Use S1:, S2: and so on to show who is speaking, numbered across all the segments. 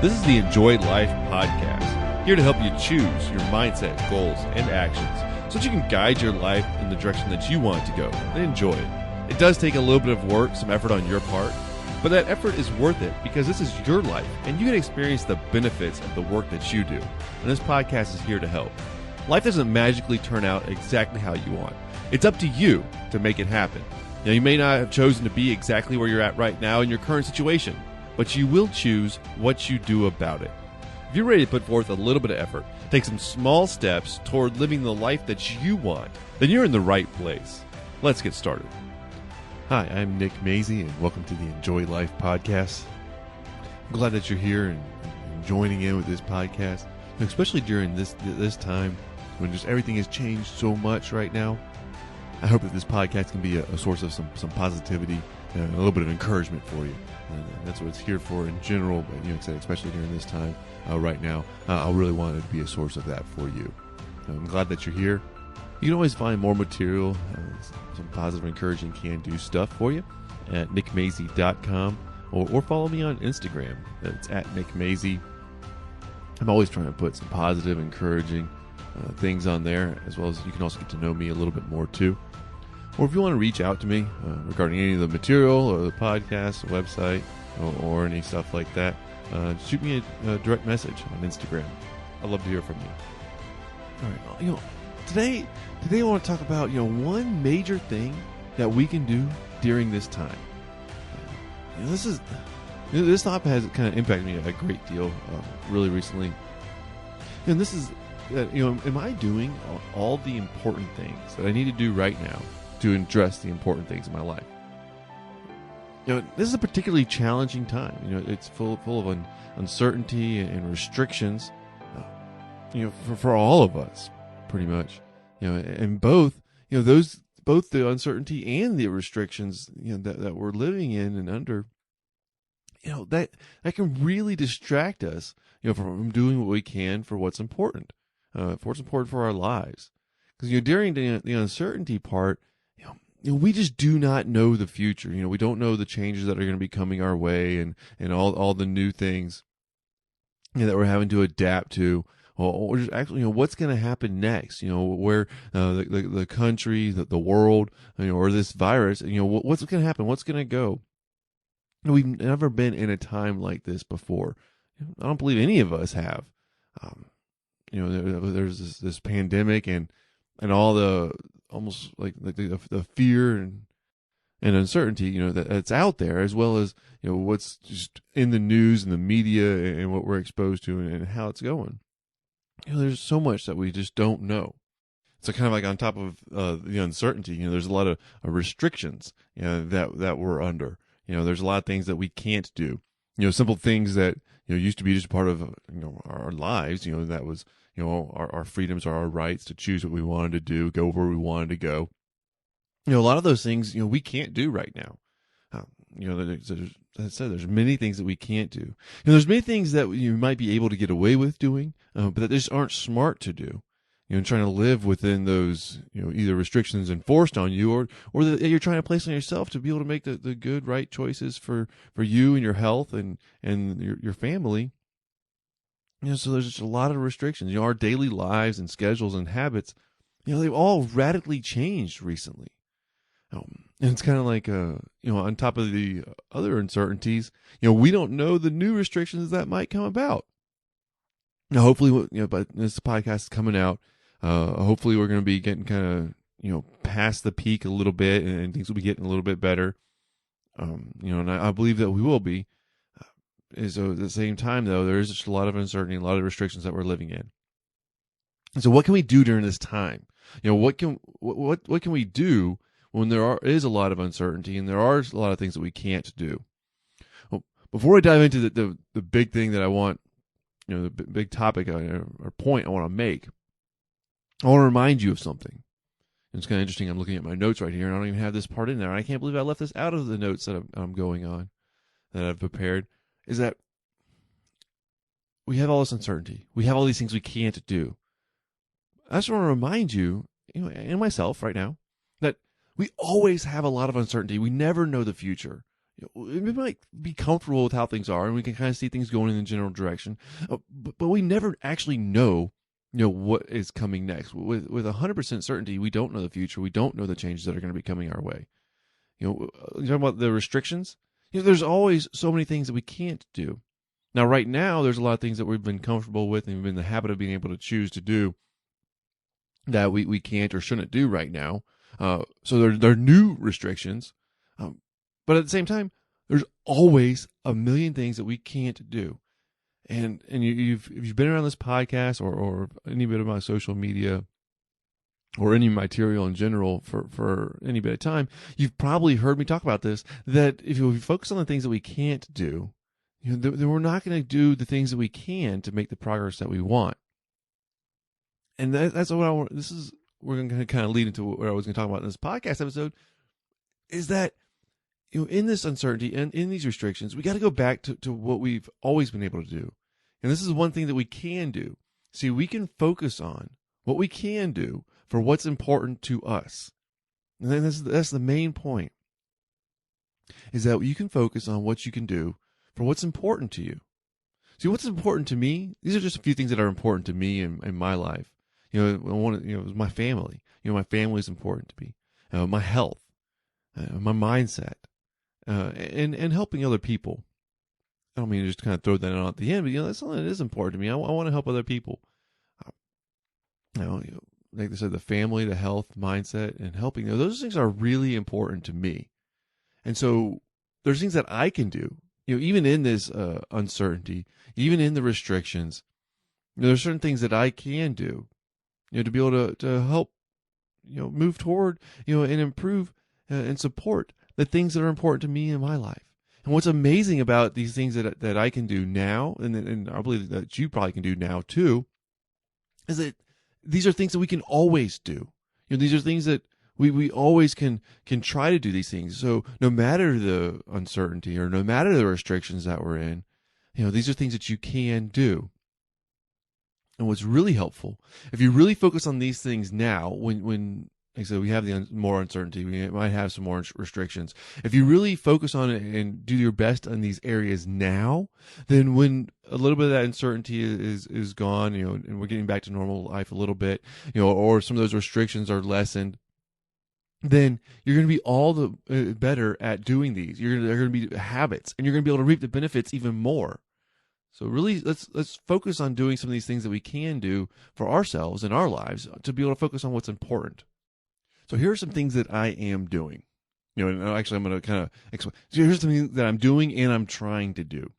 S1: This is the Enjoy Life podcast, here to help you choose your mindset, goals, and actions so that you can guide your life in the direction that you want it to go and enjoy it. It does take a little bit of work, some effort on your part, but that effort is worth it because this is your life and you can experience the benefits of the work that you do. And this podcast is here to help. Life doesn't magically turn out exactly how you want. It's up to you to make it happen. Now, you may not have chosen to be exactly where you're at right now in your current situation, but you will choose what you do about it. If you're ready to put forth a little bit of effort, take some small steps toward living the life that you want, then you're in the right place. Let's get started. Hi, I'm Nick Mazie, and welcome to the Enjoy Life podcast. I'm glad that you're here and joining in with this podcast, especially during this time when just everything has changed so much right now. I hope that this podcast can be a source of some positivity and a little bit of encouragement for you. And that's what it's here for in general, but especially during this time right now, I really wanted to be a source of that for you. I'm glad that you're here. You can always find more material, some positive, encouraging, can-do stuff for you at nickmazie.com or follow me on Instagram. It's at nickmazie. I'm always trying to put some positive, encouraging things on there, as well as you can also get to know me a little bit more too. Or if you want to reach out to me regarding any of the material or the podcast, the website, or any stuff like that, shoot me a direct message on Instagram. I'd love to hear from you. All right, today I want to talk about one major thing that we can do during this time. This topic has kind of impacted me a great deal really recently. And this is am I doing all the important things that I need to do right now to address the important things in my life? This is a particularly challenging time. It's full of uncertainty and restrictions. For all of us, pretty much. And both the uncertainty and the restrictions that we're living in and under. That can really distract us. From doing what we can for what's important. For what's important for our lives. Because during the uncertainty part, we just do not know the future. We don't know the changes that are going to be coming our way and all the new things that we're having to adapt to, or just actually what's going to happen next. Where the country, the world, or this virus. What's going to happen? What's going to go? We've never been in a time like this before. I don't believe any of us have. There's this pandemic and all the almost like the fear and uncertainty, that's out there, as well as what's just in the news and the media and what we're exposed to and how it's going. There's so much that we just don't know. So kind of like on top of the uncertainty, there's a lot of restrictions that we're under. There's a lot of things that we can't do. Simple things that used to be just part of our lives. That was our freedoms, are our rights to choose what we wanted to do, go where we wanted to go. A lot of those things we can't do right now. As I said, there's many things that we can't do. There's many things that you might be able to get away with doing, but that just aren't smart to do. Trying to live within those, either restrictions enforced on you or that you're trying to place on yourself to be able to make the good, right choices for you and your health and your family. So there's just a lot of restrictions. Our daily lives and schedules and habits, they've all radically changed recently. And it's kind of like, on top of the other uncertainties, we don't know the new restrictions that might come about. Now, hopefully, but this podcast is coming out. Hopefully we're going to be getting kind of, past the peak a little bit and things will be getting a little bit better. And I believe that we will be. So at the same time, though, there is just a lot of uncertainty, a lot of restrictions that we're living in. And so what can we do during this time? What can we do when is a lot of uncertainty and there are a lot of things that we can't do? Well, before I dive into the big thing that I want, the big topic or point I want to make, I want to remind you of something. And it's kind of interesting. I'm looking at my notes right here, and I don't even have this part in there. And I can't believe I left this out of the notes that I'm going on, that I've prepared, is that we have all this uncertainty. We have all these things we can't do. I just want to remind you, and myself right now, that we always have a lot of uncertainty. We never know the future. We might be comfortable with how things are, and we can kind of see things going in the general direction, but we never actually know, what is coming next. With 100% certainty, we don't know the future. We don't know the changes that are going to be coming our way. You're talking about the restrictions. There's always so many things that we can't do. Now, right now, there's a lot of things that we've been comfortable with and we've been in the habit of being able to choose to do that we can't or shouldn't do right now. So there are new restrictions. But at the same time, there's always a million things that we can't do. And if you've been around this podcast or any bit of my social media or any material in general for any bit of time, you've probably heard me talk about this, that if we focus on the things that we can't do, then we're not going to do the things that we can to make the progress that we want. And that's what I want. We're going to kind of lead into what I was going to talk about in this podcast episode, is that, in this uncertainty and in these restrictions, we got to go back to what we've always been able to do. And this is one thing that we can do. See, we can focus on what we can do for what's important to us. And then that's the main point, is that you can focus on what you can do for what's important to you. See, what's important to me, these are just a few things that are important to me in my life. My family. My family is important to me. My health, my mindset, and helping other people. I don't mean to just kind of throw that out at the end, but that's something that is important to me. I want to help other people. Like I said, the family, the health, mindset, and helping. Those things are really important to me. And so there's things that I can do. Even in this uncertainty, even in the restrictions, there's certain things that I can do, to be able to help, move toward, and improve and support the things that are important to me in my life. And what's amazing about these things that I can do now, and I believe that you probably can do now too, is that these are things that we can always do. These are things that we always can try to do these things. So no matter the uncertainty or no matter the restrictions that we're in, these are things that you can do. And what's really helpful, if you really focus on these things now, when like I said, we have the more uncertainty, we might have some more restrictions. If you really focus on it and do your best on these areas now, then when a little bit of that uncertainty is gone, and we're getting back to normal life a little bit, or some of those restrictions are lessened, then you're going to be all the better at doing these. They're going to be habits, and you're going to be able to reap the benefits even more. So really, let's focus on doing some of these things that we can do for ourselves in our lives to be able to focus on what's important. So here are some things that I am doing. And actually, I'm going to kind of explain. So here's something that I'm doing and I'm trying to do.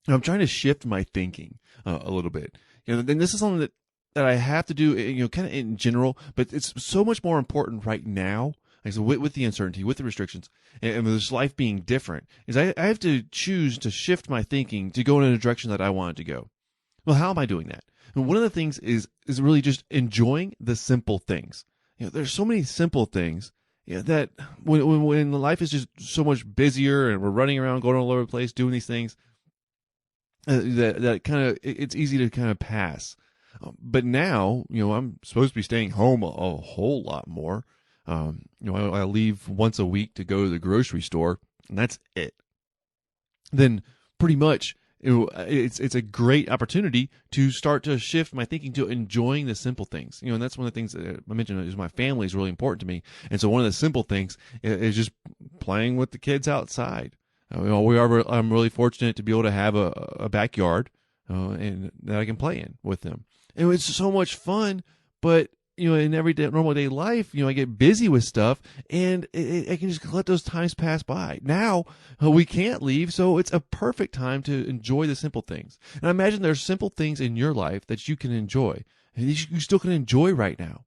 S1: And I'm trying to shift my thinking a little bit. And this is something that I have to do, kind of in general, but it's so much more important right now. Like, so with the uncertainty, with the restrictions, and with this life being different, is I have to choose to shift my thinking to go in a direction that I want it to go. Well, how am I doing that? And one of the things is really just enjoying the simple things. There's so many simple things that when life is just so much busier and we're running around, going all over the place, doing these things, that kind of, it's easy to kind of pass. But now, I'm supposed to be staying home a whole lot more. I leave once a week to go to the grocery store, and that's it. Then pretty much it's a great opportunity to start to shift my thinking to enjoying the simple things. And that's one of the things that I mentioned is my family is really important to me. And so one of the simple things is just playing with the kids outside. I'm really fortunate to be able to have a backyard and that I can play in with them. And it's so much fun, but in everyday normal day life, I get busy with stuff, and I can just let those times pass by. Now we can't leave, so it's a perfect time to enjoy the simple things. And I imagine there's simple things in your life that you can enjoy, and you still can enjoy right now.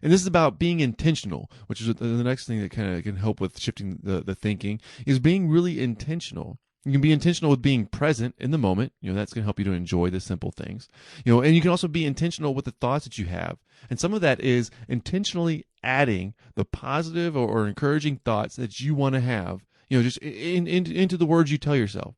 S1: And this is about being intentional, which is the next thing that kind of can help with shifting the thinking, is being really intentional. You can be intentional with being present in the moment. That's going to help you to enjoy the simple things. And you can also be intentional with the thoughts that you have. And some of that is intentionally adding the positive or encouraging thoughts that you want to have, just into the words you tell yourself.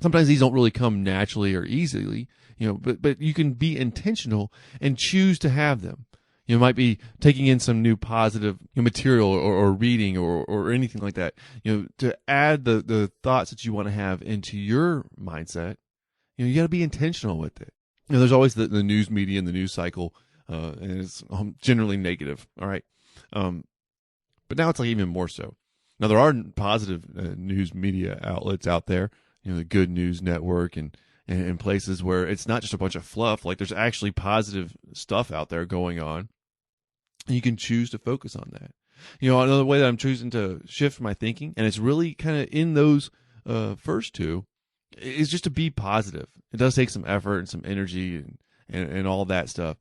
S1: Sometimes these don't really come naturally or easily, but you can be intentional and choose to have them. You might be taking in some new positive material or reading or anything like that. To add the thoughts that you want to have into your mindset, you got to be intentional with it. There's always the news media and the news cycle, and it's generally negative. All right. But now it's like even more so. Now there are positive news media outlets out there, the Good News Network and places where it's not just a bunch of fluff. Like there's actually positive stuff out there going on. And you can choose to focus on that. Another way that I'm choosing to shift my thinking, and it's really kind of in those first two, is just to be positive. It does take some effort and some energy and all that stuff.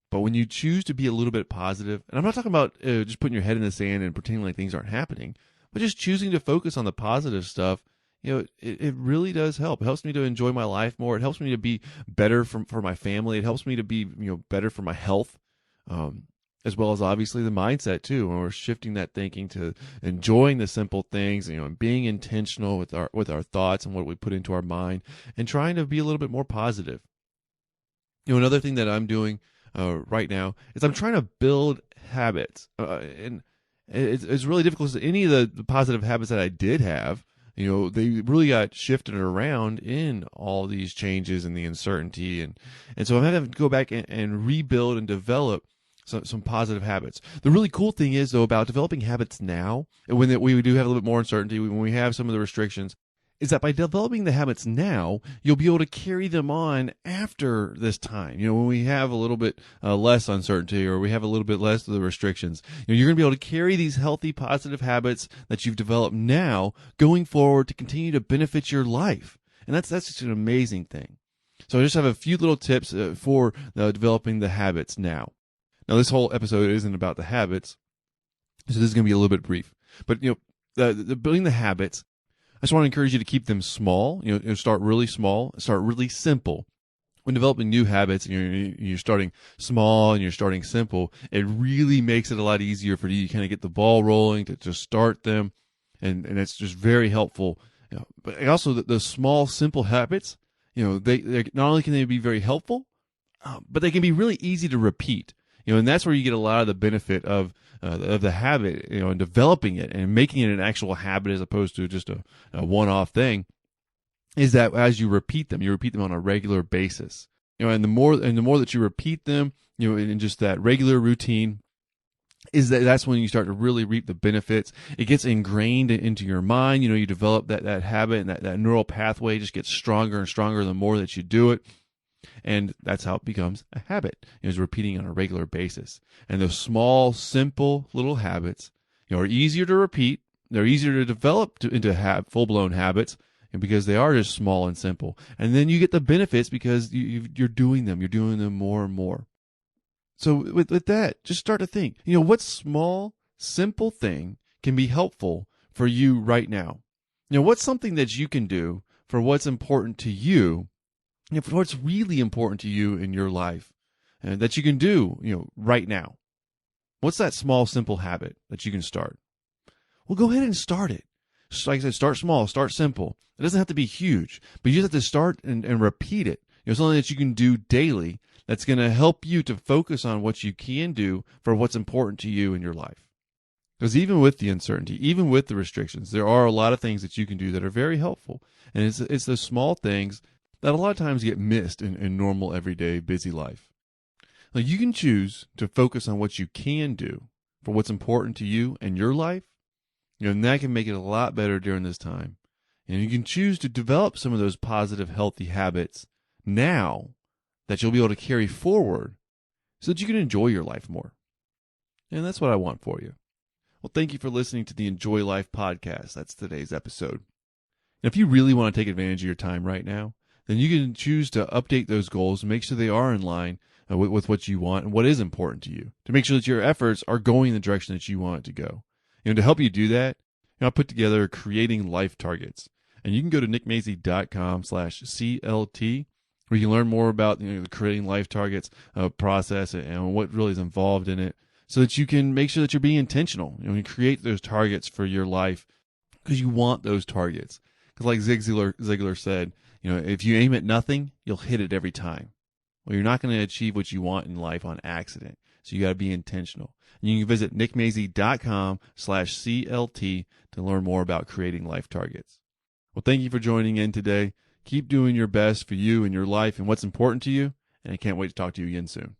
S1: But when you choose to be a little bit positive, and I'm not talking about just putting your head in the sand and pretending like things aren't happening, but just choosing to focus on the positive stuff, it really does help. It helps me to enjoy my life more. It helps me to be better for my family. It helps me to be better for my health. As well as obviously the mindset too, when we're shifting that thinking to enjoying the simple things, and being intentional with our thoughts and what we put into our mind, and trying to be a little bit more positive. Another thing that I'm doing right now is I'm trying to build habits, and it's really difficult because any of the positive habits that I did have, they really got shifted around in all these changes and the uncertainty, and so I'm having to go back and rebuild and develop some positive habits. The really cool thing is, though, about developing habits now, and when we do have a little bit more uncertainty, when we have some of the restrictions, is that by developing the habits now, you'll be able to carry them on after this time. When we have a little bit less uncertainty, or we have a little bit less of the restrictions, you're going to be able to carry these healthy, positive habits that you've developed now going forward to continue to benefit your life. And that's just an amazing thing. So I just have a few little tips for developing the habits now. Now, this whole episode isn't about the habits, so this is going to be a little bit brief. But, the building the habits, I just want to encourage you to keep them small. Start really small, start really simple. When developing new habits, and you're starting small and you're starting simple, it really makes it a lot easier for you to kind of get the ball rolling, to start them, and it's just very helpful. But also the small, simple habits, they not only can they be very helpful, but they can be really easy to repeat. And that's where you get a lot of the benefit of the habit, and developing it and making it an actual habit as opposed to just a one-off thing, is that as you repeat them on a regular basis. And the more that you repeat them, in just that regular routine, that's when you start to really reap the benefits. It gets ingrained into your mind. You develop that habit, and that neural pathway just gets stronger and stronger the more that you do it. And that's how it becomes a habit, is repeating on a regular basis. And those small, simple little habits, are easier to repeat. They're easier to develop into full-blown habits, and because they are just small and simple. And then you get the benefits because you're doing them. You're doing them more and more. So with that, just start to think, what small, simple thing can be helpful for you right now? What's something that you can do for what's important to you, for what's really important to you in your life, and that you can do, right now? What's that small, simple habit that you can start? Well, go ahead and start it. Just like I said, start small, start simple. It doesn't have to be huge, but you just have to start and repeat it. Something that you can do daily that's going to help you to focus on what you can do for what's important to you in your life. Because even with the uncertainty, even with the restrictions, there are a lot of things that you can do that are very helpful. And it's the small things that a lot of times get missed in normal, everyday, busy life. Now, you can choose to focus on what you can do for what's important to you and your life, and that can make it a lot better during this time. And you can choose to develop some of those positive, healthy habits now that you'll be able to carry forward so that you can enjoy your life more. And that's what I want for you. Well, thank you for listening to the Enjoy Life podcast. That's today's episode. And if you really want to take advantage of your time right now, then you can choose to update those goals and make sure they are in line with what you want and what is important to you, to make sure that your efforts are going in the direction that you want it to go. To help you do that, I put together Creating Life Targets. And you can go to nickmazy.com/CLT, where you can learn more about the Creating Life Targets process and what really is involved in it, so that you can make sure that you're being intentional. You create those targets for your life because you want those targets. Because like Zig Ziglar said, if you aim at nothing, you'll hit it every time. Well, you're not going to achieve what you want in life on accident. So you got to be intentional. And you can visit nickmazy.com/CLT to learn more about creating life targets. Well, thank you for joining in today. Keep doing your best for you and your life and what's important to you. And I can't wait to talk to you again soon.